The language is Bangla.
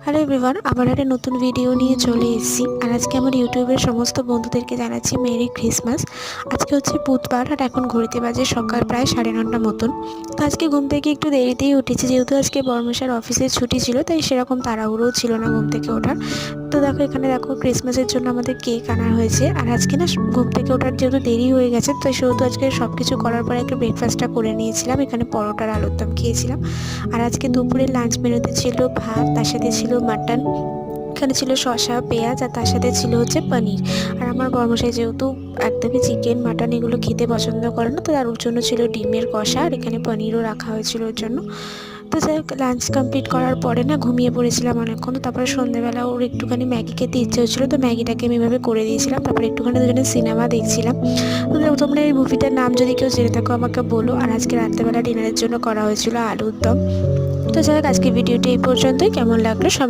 হ্যালো এভরিওয়ান, আবার একটা নতুন ভিডিও নিয়ে চলে এসেছি। আর আজকে আমার ইউটিউবের সমস্ত বন্ধুদেরকে জানাচ্ছি মেরি ক্রিসমাস। আজকে হচ্ছে বুধবার আর এখন ঘড়িতে বাজে সকাল প্রায় 9:30 মতন। তো আজকে ঘুম থেকে একটু দেরিতেই উঠেছি, যেহেতু আজকে বর্মশার অফিসের ছুটি ছিল, তাই সেরকম তাড়াহুড়োও ছিল না ঘুম থেকে ওঠার। তো দেখো এখানে দেখো ক্রিসমাসের জন্য আমাদের কেক আনা হয়েছে। আর আজকে না ঘুম থেকে ওঠার যেহেতু দেরি হয়ে গেছে, তো সেহেতু আজকে সব কিছু করার পরে একটু ব্রেকফাস্টটা করে নিয়েছিলাম। এখানে পরোটার আলুর দম খেয়েছিলাম। আর আজকে দুপুরে লাঞ্চ মেনুতে ছিল ভাত, তার সাথে ছিল মাটন, এখানে ছিল শসা পেঁয়াজ, আর তার সাথে ছিল হচ্ছে পনির। আর আমার বর্মশাই যেহেতু একদমই চিকেন মাটন এগুলো খেতে পছন্দ করে না, তো তার ওর জন্য ছিল ডিমের কষা, আর এখানে পনিরও রাখা হয়েছিল ওর জন্য। তো যাই হোক, লাঞ্চ কমপ্লিট করার পরে না ঘুমিয়ে পড়েছিলাম অনেকক্ষণ। তো তারপরে সন্ধ্যেবেলা ওর একটুখানি ম্যাগি খেতে ইচ্ছে হচ্ছিলো, তো ম্যাগিটাকে আমি এভাবে করে দিয়েছিলাম। তারপরে একটুখানি দুজনে সিনেমা দেখছিলাম। তো তোমরা এই মুভিটার নাম যদি কেউ জেনে থাকো আমাকে বলো। আর আজকে রাত্রেবেলা ডিনারের জন্য করা হয়েছিল আলুর দম। তো যাই হোক, আজকে ভিডিওটি এই পর্যন্তই। কেমন লাগলো সবাই